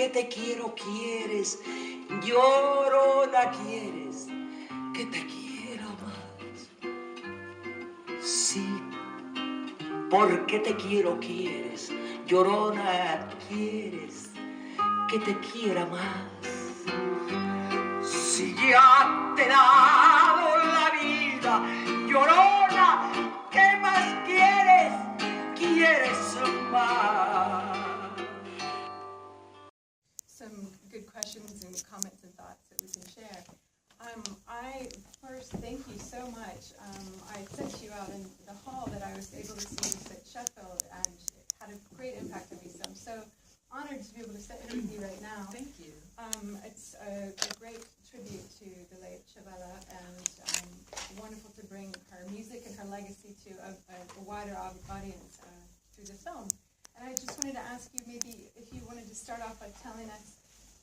porque te quiero quieres, llorona quieres que te quiera más. Sí, porque te quiero quieres, llorona quieres que te quiera más. Si ya te he dado la vida, llorona, ¿qué más quieres? ¿Quieres más? Some good questions and comments and thoughts that we can share. I first thank you so much. I sent you out in the hall that I was able to see this at Sheffield, and it had a great impact on me. So I'm so honored to be able to sit here with you right now. Thank you. It's a great tribute to the late Chavela, and wonderful to bring her music and her legacy to a wider audience through the film. And I just wanted to ask you maybe if you wanted to start off by telling us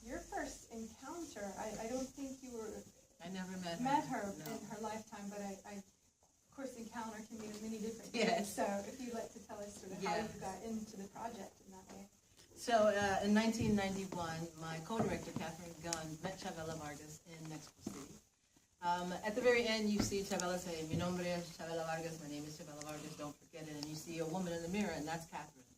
your first encounter. I don't think you were... I never met her no. in her lifetime, but I of course, encounter can mean many different yes. things. So if you'd like to tell us sort of how you got into the project in that way. So in 1991, my co-director, Catherine Gunn, met Chavela Vargas in Mexico City. At the very end, you see Chavela say, "Mi nombre es Chavela Vargas, my name is Chavela Vargas, don't forget it." And you see a woman in the mirror, and that's Catherine.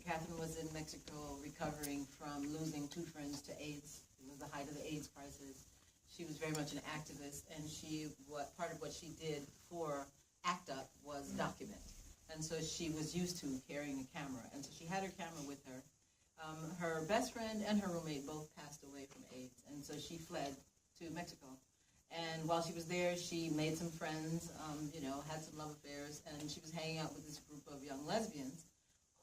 Catherine was in Mexico recovering from losing 2 friends to AIDS. It was the height of the AIDS crisis. She was very much an activist, and part of what she did for ACT UP was document. And so she was used to carrying a camera. And so she had her camera with her. Her best friend and her roommate both passed away from AIDS, and so she fled to Mexico. And while she was there, she made some friends, had some love affairs, and she was hanging out with this group of young lesbians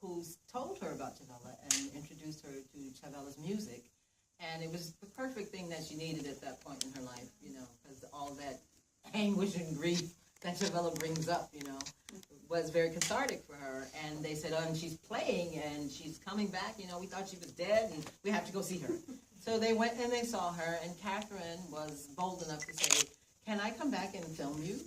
who told her about Chavela and introduced her to Chavela's music. And it was the perfect thing that she needed at that point in her life, because all that anguish and grief that Chavela brings up, was very cathartic for her. And they said, and she's playing and she's coming back, we thought she was dead and we have to go see her. So they went and they saw her, and Catherine was bold enough to say, "Can I come back and film you?"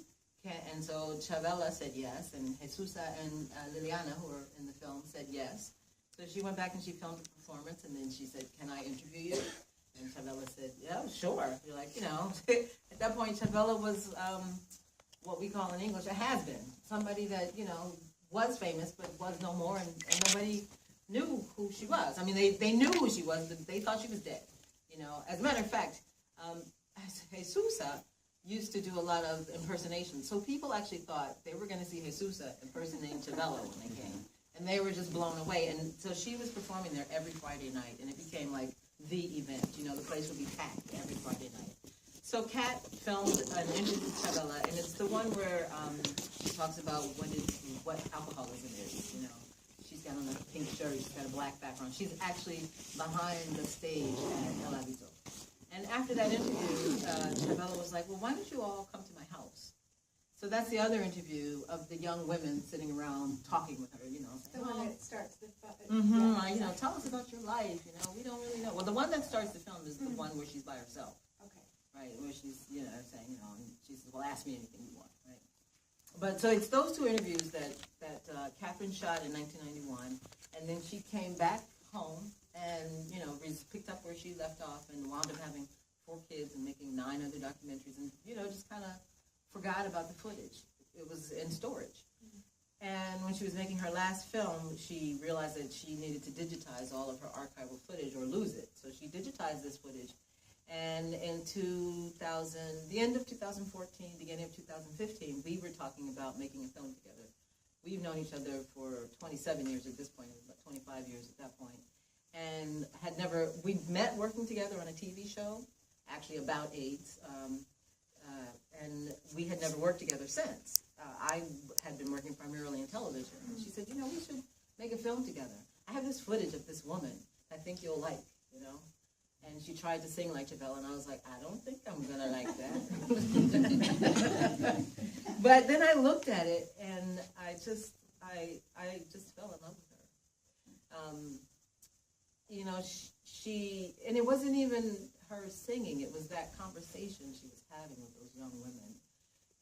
And so Chavela said yes, and Jesusa and Liliana, who were in the film, said yes. So she went back and she filmed the performance, and then she said, "Can I interview you?" And Chavela said, "Yeah, sure." You're like, at that point, Chavela was what we call in English a has-been, somebody that, was famous but was no more, and nobody knew who she was. I mean, they knew who she was, but they thought she was dead. As a matter of fact, Jesusa used to do a lot of impersonations, so people actually thought they were going to see Jesusa impersonating Chavela when they came. And they were just blown away. And so she was performing there every Friday night, and it became like the event. The place would be packed every Friday night. So Kat filmed an interview with Chavela, and it's the one where she talks about what alcoholism is. She's got on a pink shirt, she's got a black background. She's actually behind the stage at El Avito. And after that interview, Chavela was like, "Well, why don't you all come to my house?" So that's the other interview of the young women sitting around talking with her, The one that starts the tell us about your life, we don't really know. Well, the one that starts the film is the one where she's by herself. Okay. Right, where she's, saying, and she says, "Well, ask me anything you want," right? But so it's those 2 interviews that Catherine shot in 1991, and then she came back home and, picked up where she left off and wound up having 4 kids and making 9 other documentaries and, just kind of forgot about the footage. It was in storage. And when she was making her last film, she realized that she needed to digitize all of her archival footage or lose it. So she digitized this footage. And in the end of 2014, beginning of 2015, we were talking about making a film together. We've known each other for 27 years at this point, about 25 years at that point. And we met working together on a TV show, actually about AIDS. And we had never worked together since. I had been working primarily in television. And she said, "We should make a film together. I have this footage of this woman I think you'll like, And she tried to sing like Chavela, and I was like, "I don't think I'm going to like that." But then I looked at it, and I just fell in love with her. And it wasn't even her singing, it was that conversation she was having with those young women.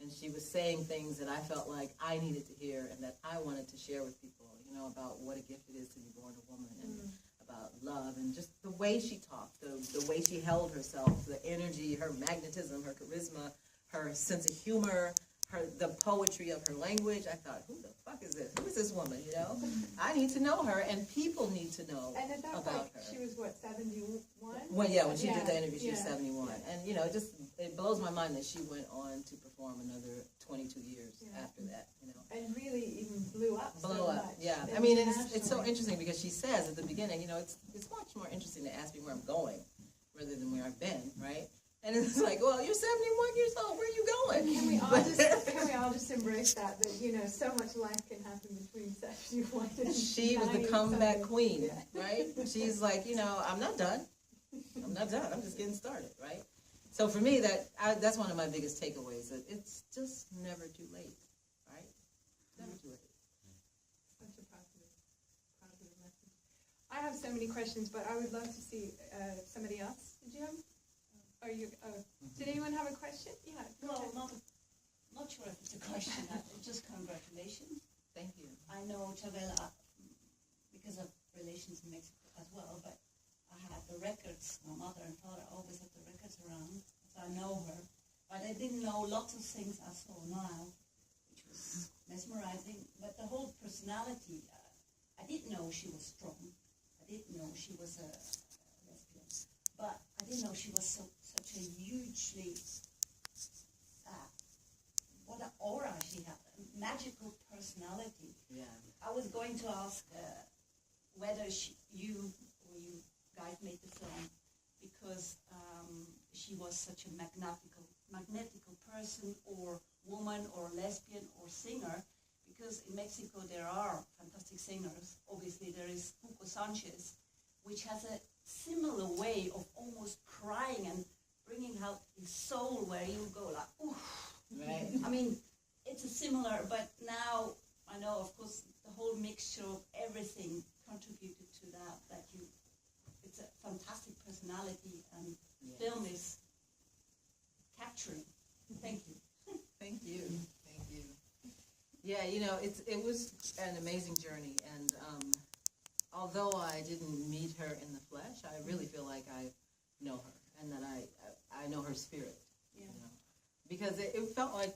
And she was saying things that I felt like I needed to hear and that I wanted to share with people, about what a gift it is to be born a woman and about love, and just the way she talked, the way she held herself, the energy, her magnetism, her charisma, her sense of humor, the poetry of her language. I thought, who the fuck is this? Who is this woman, you know? I need to know her, and people need to know And at that about point, her. she was, what, 71? When she did the interview, she was Yeah. 71. And, you know, it blows my mind that she went on to perform another 22 years after that, you know. And really even blew up Blow so up, much. yeah. I mean, it's so Internationally. interesting because she says at the beginning, you know, it's much more interesting to ask me where I'm going rather than where I've been, right? And it's like, well, you're 71 years old. Where are you going? Can we all just embrace that you know, so much life can happen between 71 and She was the 90 comeback something. queen, Yeah. right? She's like, you know, I'm not done. I'm not done. I'm just getting started, right? So for me, that's one of my biggest takeaways, that it's just never too late, right? Never too late. Such a positive message. I have so many questions, but I would love to see somebody else. Did you have? Did anyone have a question? Yeah. No, not sure if it's a question. Just congratulations. Thank you. I know Chavela because of relations in Mexico as well, but I had the records. My mother and father always had the records around, so I know her. But I didn't know lots of things I saw now, which was mesmerizing. But the whole personality, I didn't know she was strong. I didn't know she was a lesbian. But I didn't know she was such a hugely, what an aura she had, a magical personality. Yeah. I was going to ask whether you guys made the film because she was such a magnetical person or woman or lesbian or singer, because in Mexico there are fantastic singers. Obviously there is Cuco Sanchez, which has a similar way of almost crying and bringing out his soul, where you go like, ooh. Right. I mean, it's a similar, but now I know, of course, the whole mixture of everything contributed to that it's a fantastic personality, and film is capturing. Thank you. Thank you. Thank you. Yeah, you know, it was an amazing journey, and although I didn't meet her in the flesh, I really feel like I know her, and that I know her spirit. Yeah. You know? Because it felt like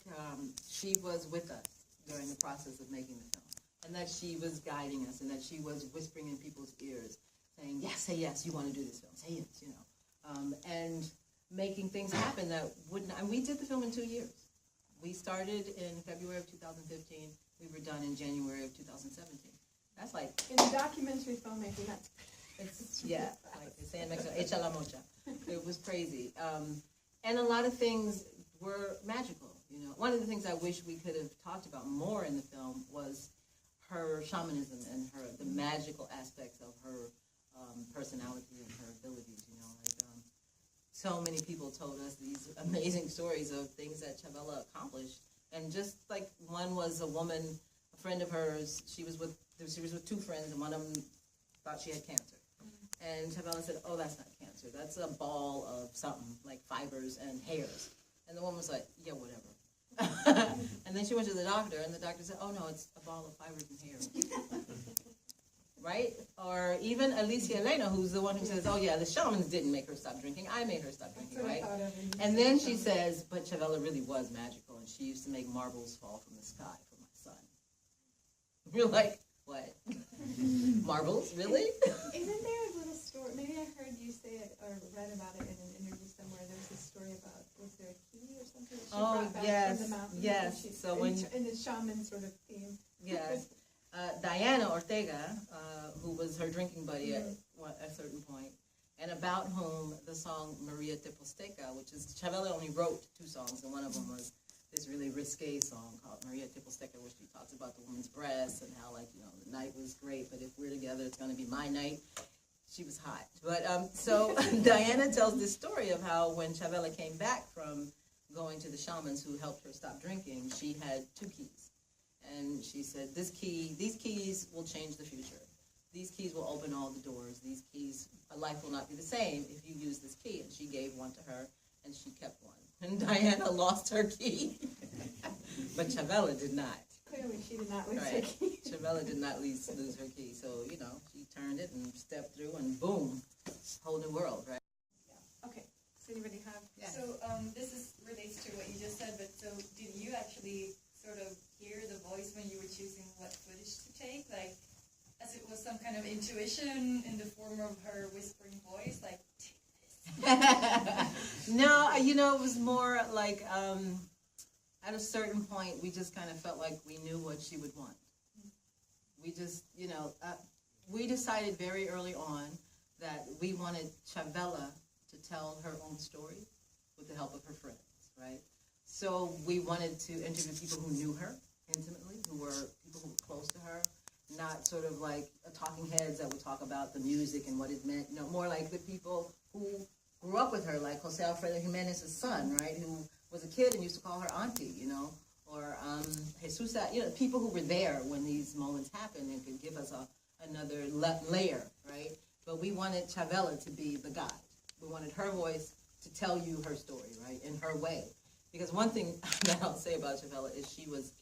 she was with us during the process of making the film, and that she was guiding us, and that she was whispering in people's ears, saying, yes, say yes, you want to do this film, say yes, you know, and making things happen that wouldn't. And we did the film in 2 years. We started in February of 2015. We were done in January of 2017. That's like, In the documentary filmmaking, it's, yeah, like they say in Mexico, echa la mocha. It was crazy. And a lot of things were magical, you know. One of the things I wish we could have talked about more in the film was her shamanism and the magical aspects of her personality and her abilities, you know. Like, so many people told us these amazing stories of things that Chavela accomplished. And just like one was a woman, a friend of hers, she was with 2 friends, and one of them thought she had cancer. And Chavela said, oh, that's not cancer. That's a ball of something, like fibers and hairs. And the woman was like, yeah, whatever. And then she went to the doctor, and the doctor said, oh, no, it's a ball of fibers and hairs. Right? Or even Alicia Elena, who's the one who says, oh, yeah, the shamans didn't make her stop drinking. I made her stop drinking, right? And then she says, but Chavela really was magical, and she used to make marbles fall from the sky for my son. We're like, what? Marbles? Really? Isn't there a little story? Maybe I heard you say it or read about it in an interview somewhere. There was a story about, was there a key or something that she brought back from the mountains? Yes. So when in the shaman sort of theme. Yes. Diana Ortega, who was her drinking buddy at a certain point, and about whom the song Maria Tepozteca, which is, Chavela only wrote 2 songs, and one of them was this really risque song called Maria Tepozteca, where she talks about the woman's breasts and how, like, you know, the night was great, but if we're together, it's going to be my night. She was hot. But so Diana tells this story of how when Chavela came back from going to the shamans who helped her stop drinking, she had 2 keys. And she said, these keys will change the future. These keys will open all the doors. These keys, life will not be the same if you use this key. And she gave one to her, and she kept one. And Diana lost her key. But Chavela did not. Clearly she did not lose her Right. key. Chavela did not lose her key. So, you know, she turned it and stepped through, and boom, whole new world, right? Okay. Does anybody have? Yeah. So this relates to what you just said, but so did you actually sort of hear the voice when you were choosing what footage to take? Like, as it was some kind of intuition in the form of her whispering voice, like, take this? No, you know, it was more like at a certain point, we just kind of felt like we knew what she would want. We just, you know, we decided very early on that we wanted Chavela to tell her own story with the help of her friends, right? So we wanted to interview people who knew her intimately, who were people who were close to her, not sort of like talking heads that would talk about the music and what it meant, you know, more like the people who grew up with her, like Jose Alfredo Jimenez's son, right, who was a kid and used to call her auntie, you know, or Jesus, you know, people who were there when these moments happened and could give us another layer, right? But we wanted Chavela to be the guide. We wanted her voice to tell you her story, right, in her way. Because one thing that I'll say about Chavela is she was,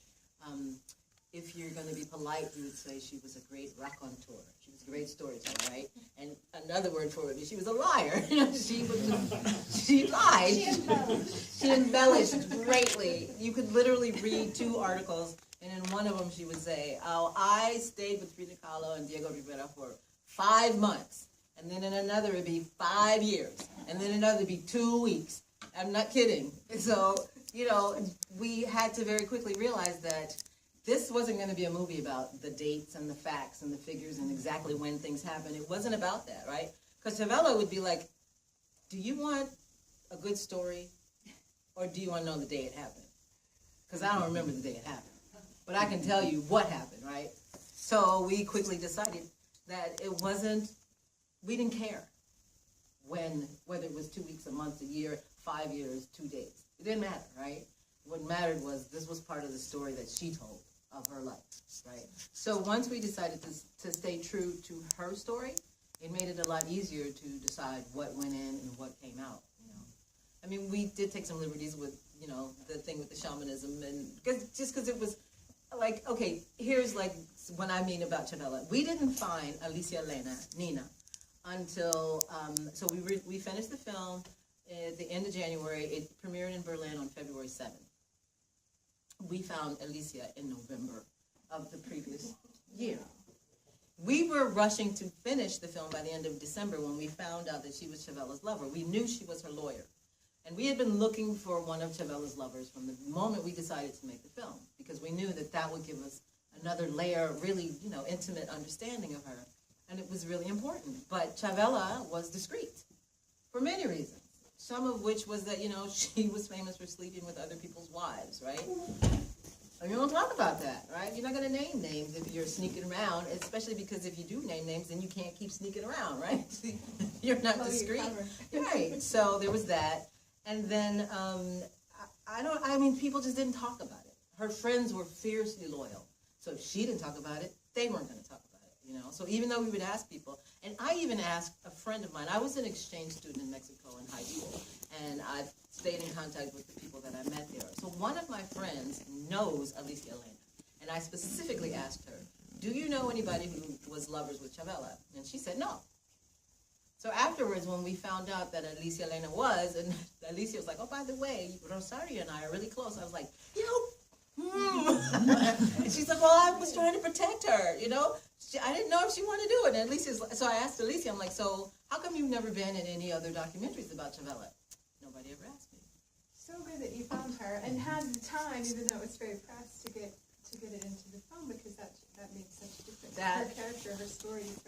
if you're going to be polite, you would say she was a great raconteur. She was a great storyteller, right? And another word for it is she was a liar. She lied. She embellished greatly. You could literally read 2 articles, and in one of them she would say, "Oh, I stayed with Frida Kahlo and Diego Rivera for 5 months." And then in another it'd be 5 years. And then another would be 2 weeks. I'm not kidding. So, you know, we had to very quickly realize that this wasn't going to be a movie about the dates and the facts and the figures and exactly when things happen. It wasn't about that, right? Because Chavela would be like, do you want a good story or do you want to know the day it happened? Because I don't remember the day it happened. But I can tell you what happened, right? So we quickly decided that it wasn't, we didn't care whether it was 2 weeks, a month, a year, 5 years, 2 days. It didn't matter, right? What mattered was this was part of the story that she told of her life, right? So once we decided to stay true to her story, it made it a lot easier to decide what went in and what came out, you know. I mean, we did take some liberties with, you know, the thing with the shamanism, and because it was like, okay, here's like what I mean about Chavela. We didn't find Alicia Elena, Nina, until, so we finished the film at the end of January. It premiered in Berlin on February 7th. We found Alicia in November of the previous year. We were rushing to finish the film by the end of December when we found out that she was Chavela's lover. We knew she was her lawyer. And we had been looking for one of Chavela's lovers from the moment we decided to make the film, because we knew that that would give us another layer, really, you know, intimate understanding of her. And it was really important. But Chavela was discreet for many reasons. Some of which was that, you know, she was famous for sleeping with other people's wives, right? And you don't talk about that, right? You're not going to name names if you're sneaking around, especially because if you do name names, then you can't keep sneaking around, right? You're not discreet. Right. So there was that. And then, I mean, people just didn't talk about it. Her friends were fiercely loyal. So if she didn't talk about it, they weren't going to talk about it, you know? So even though we would ask people, and I even asked a friend of mine. I was an exchange student in Mexico in high school, and I've stayed in contact with the people that I met there. So one of my friends knows Alicia Elena, and I specifically asked her, do you know anybody who was lovers with Chavela? And she said no. So afterwards, when we found out that Alicia Elena was, and Alicia was like, oh, by the way, Rosario and I are really close. I was like, you know, and she's like, well, I was trying to protect her, you know. I didn't know if she wanted to do it. And Alicia's, so I asked Alicia, I'm like, so how come you've never been in any other documentaries about Chavela? Nobody ever asked me. So good that you found her and had the time, even though it was very pressed, to get it into the film, because that makes such a difference. Her character, her stories,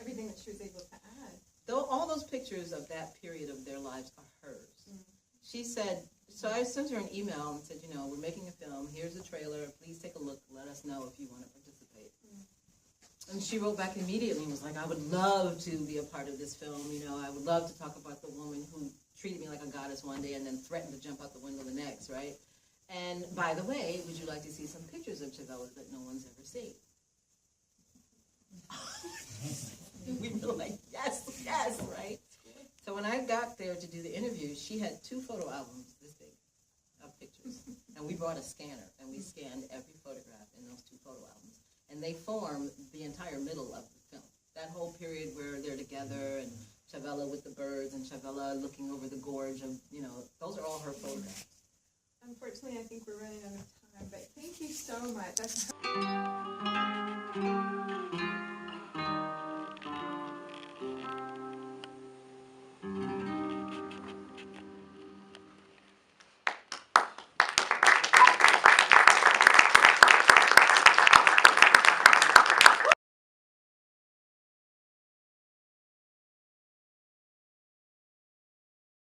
everything that she was able to add. Though all those pictures of that period of their lives are hers. Mm-hmm. She said, so I sent her an email and said, you know, we're making a film. Here's a trailer. Please take a look. Let us know if you want to participate. Mm-hmm. And she wrote back immediately and was like, I would love to be a part of this film. You know, I would love to talk about the woman who treated me like a goddess one day and then threatened to jump out the window the next, right? And by the way, would you like to see some pictures of Chavelas that no one's ever seen? We were like, yes, right? So when I got there to do the interview, she had 2 photo albums this big of pictures. And we brought a scanner, and we scanned every photograph in those 2 photo albums. And they form the entire middle of the film. that whole period where they're together and Chavela with the birds and Chavela looking over the gorge of, you know, those are all her photographs. Unfortunately, I think we're running out of time, but thank you so much.